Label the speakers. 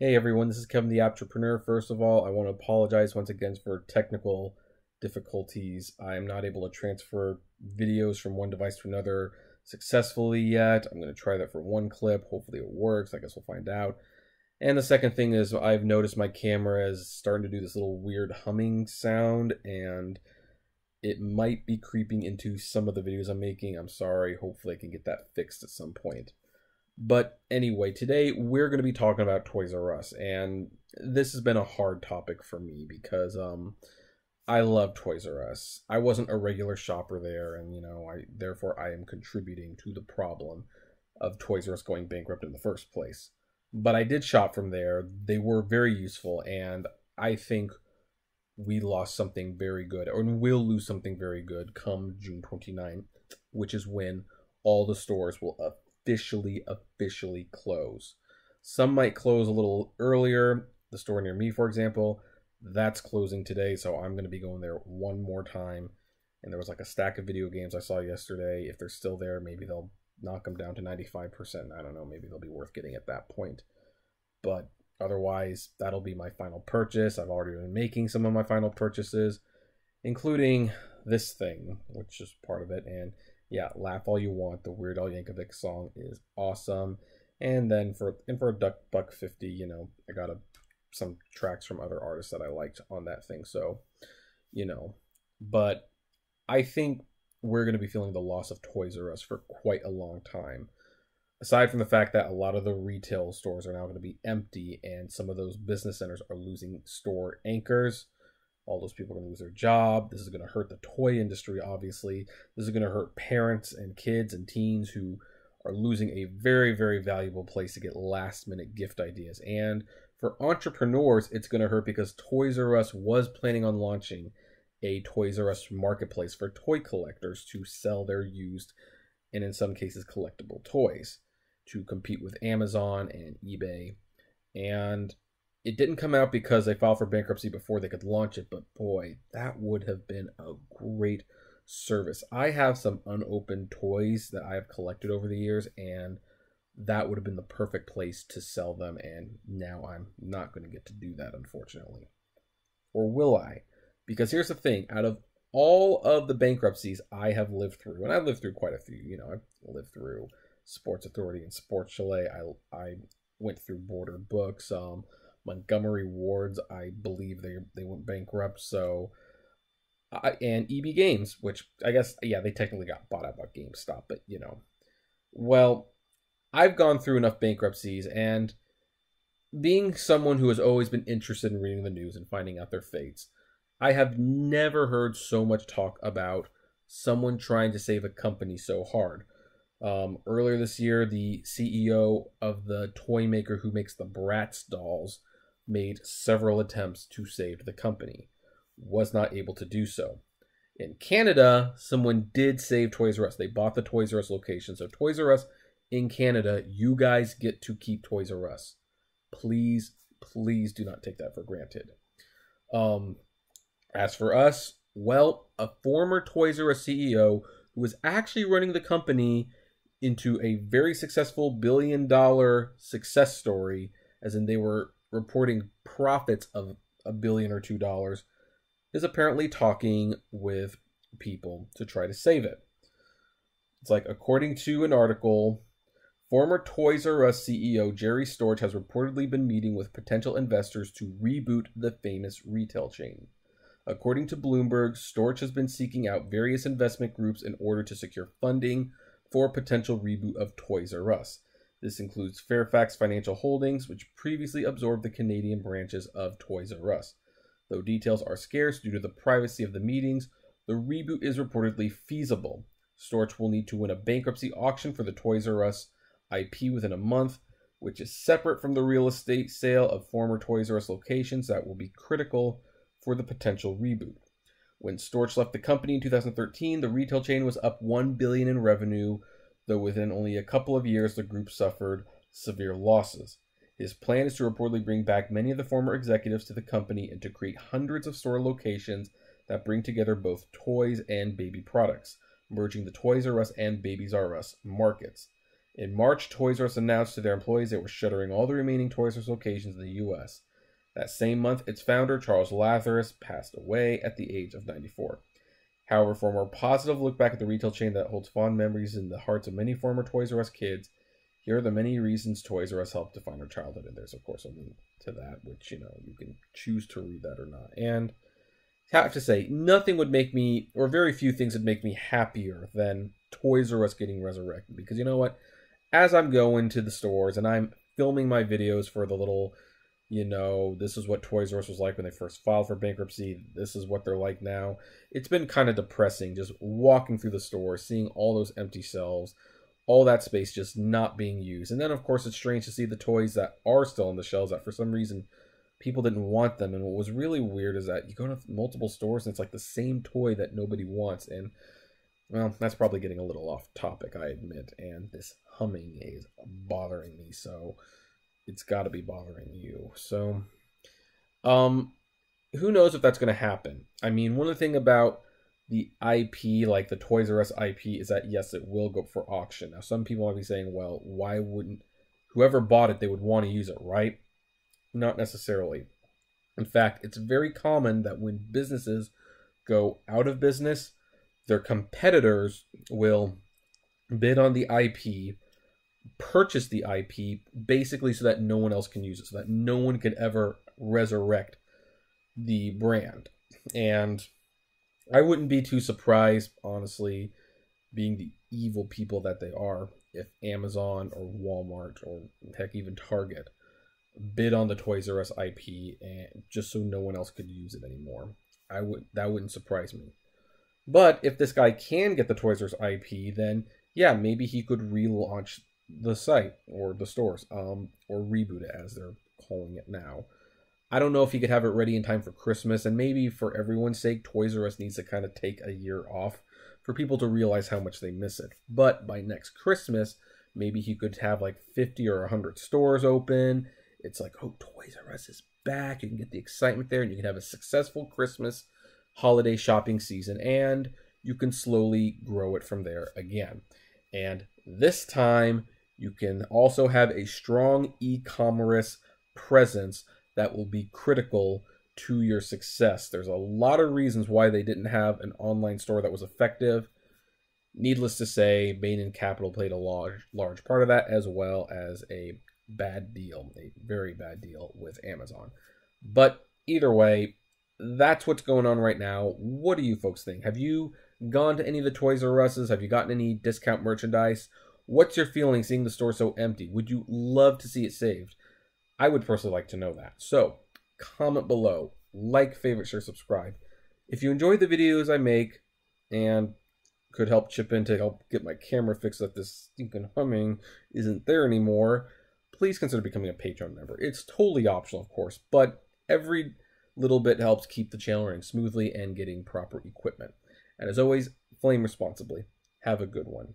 Speaker 1: Hey everyone, this is Kevin the Apptrepreneur. First of all, I want to apologize once again for technical difficulties. I am not able to transfer videos from one device to another successfully yet. I'm going to try that for one clip. Hopefully it works. I guess we'll find out. And the second thing is I've noticed my camera is starting to do this little weird humming sound, and it might be creeping into some of the videos I'm making. I'm sorry. Hopefully I can get that fixed at some point. But anyway, today we're going to be talking about Toys R Us, and this has been a hard topic for me because I love Toys R Us. I wasn't a regular shopper there, and therefore I am contributing to the problem of Toys R Us going bankrupt in the first place. But I did shop from there. They were very useful, and I think we lost something very good, or will lose something very good come June 29th, which is when all the stores will officially close. Some might close a little earlier. The store near me, for example, that's closing today, so I'm going to be going there one more time. And there was like a stack of video games I saw yesterday. If they're still there, maybe they'll knock them down to 95%. I don't know, maybe they'll be worth getting at that point. But otherwise, that'll be my final purchase. I've already been making some of my final purchases, including this thing, which is part of it. And yeah, laugh all you want. The Weird Al Yankovic song is awesome. And then for a buck 50, I got some tracks from other artists that I liked on that thing. So, but I think we're going to be feeling the loss of Toys R Us for quite a long time. Aside from the fact that a lot of the retail stores are now going to be empty, and some of those business centers are losing store anchors. All those people are going to lose their job. This is going to hurt the toy industry, obviously. This is going to hurt parents and kids and teens who are losing a very, very valuable place to get last-minute gift ideas. And for entrepreneurs, it's going to hurt because Toys R Us was planning on launching a Toys R Us marketplace for toy collectors to sell their used and, in some cases, collectible toys to compete with Amazon and eBay. And it didn't come out because they filed for bankruptcy before they could launch it, but boy, that would have been a great service. I have some unopened toys that I have collected over the years, and that would have been the perfect place to sell them, and now I'm not going to get to do that, unfortunately. Or will I? Because here's the thing, out of all of the bankruptcies I have lived through, and I've lived through quite a few, I've lived through Sports Authority and Sports Chalet. I went through Border Books, Montgomery Wards, I believe they went bankrupt. So, and EB Games, which I guess, yeah, they technically got bought out by GameStop, but well, I've gone through enough bankruptcies, and being someone who has always been interested in reading the news and finding out their fates, I have never heard so much talk about someone trying to save a company so hard. Earlier this year, the CEO of the toy maker who makes the Bratz dolls made several attempts to save the company. Was not able to do so. In Canada, someone did save Toys R Us. They bought the Toys R Us location. So Toys R Us in Canada, you guys get to keep Toys R Us. Please, please do not take that for granted. As for us, well, a former Toys R Us CEO who was actually running the company into a very successful billion-dollar success story, as in they were reporting profits of $1 billion or $2, is apparently talking with people to try to save it. It's like, according to an article, former Toys R Us CEO Jerry Storch has reportedly been meeting with potential investors to reboot the famous retail chain. According to Bloomberg, Storch has been seeking out various investment groups in order to secure funding for a potential reboot of Toys R Us. This includes Fairfax Financial Holdings, which previously absorbed the Canadian branches of Toys R Us. Though details are scarce due to the privacy of the meetings, the reboot is reportedly feasible. Storch will need to win a bankruptcy auction for the Toys R Us IP within a month, which is separate from the real estate sale of former Toys R Us locations that will be critical for the potential reboot. When Storch left the company in 2013, the retail chain was up $1 billion in revenue, though within only a couple of years the group suffered severe losses. His plan is to reportedly bring back many of the former executives to the company and to create hundreds of store locations that bring together both toys and baby products, merging the Toys R Us and Babies R Us markets. In March, Toys R Us announced to their employees they were shuttering all the remaining Toys R Us locations in the U.S. That same month, its founder, Charles Lazarus, passed away at the age of 94. However, for a more positive look back at the retail chain that holds fond memories in the hearts of many former Toys R Us kids, here are the many reasons Toys R Us helped define our childhood. And there's, of course, a link to that, which, you can choose to read that or not. And I have to say, nothing would make me, or very few things would make me happier than Toys R Us getting resurrected. Because you know what? As I'm going to the stores and I'm filming my videos for the little, this is what Toys R Us was like when they first filed for bankruptcy. This is what they're like now. It's been kind of depressing just walking through the store, seeing all those empty shelves, all that space just not being used. And then, of course, it's strange to see the toys that are still on the shelves that for some reason people didn't want them. And what was really weird is that you go to multiple stores and it's like the same toy that nobody wants. And, well, that's probably getting a little off topic, I admit. And this humming is bothering me, so it's got to be bothering you. So, who knows if that's going to happen? I mean, one of the things about the IP, like the Toys R Us IP, is that yes, it will go for auction. Now, some people might be saying, well, why wouldn't whoever bought it, they would want to use it, right? Not necessarily. In fact, it's very common that when businesses go out of business, their competitors will bid on the IP, purchase the IP, basically so that no one else can use it, so that no one could ever resurrect the brand. And I wouldn't be too surprised, honestly, being the evil people that they are, if Amazon or Walmart or heck even Target bid on the Toys R Us IP and just so no one else could use it anymore. That wouldn't surprise me. But if this guy can get the Toys R Us IP, then yeah, maybe he could relaunch the site or the stores, or reboot it as they're calling it now. I don't know if he could have it ready in time for Christmas, and maybe for everyone's sake, Toys R Us needs to kind of take a year off for people to realize how much they miss it. But by next Christmas, maybe he could have like 50 or 100 stores open. It's like, oh, Toys R Us is back. You can get the excitement there, and you can have a successful Christmas holiday shopping season, and you can slowly grow it from there again. And this time, you can also have a strong e-commerce presence that will be critical to your success. There's a lot of reasons why they didn't have an online store that was effective. Needless to say, Bain & Capital played a large part of that, as well as a bad deal, a very bad deal with Amazon. But either way, that's what's going on right now. What do you folks think? Have you gone to any of the Toys R Us's? Have you gotten any discount merchandise? What's your feeling seeing the store so empty? Would you love to see it saved? I would personally like to know that. So, comment below, like, favorite, share, subscribe. If you enjoy the videos I make and could help chip in to help get my camera fixed that this stinking humming isn't there anymore, please consider becoming a Patreon member. It's totally optional, of course, but every little bit helps keep the channel running smoothly and getting proper equipment. And as always, flame responsibly. Have a good one.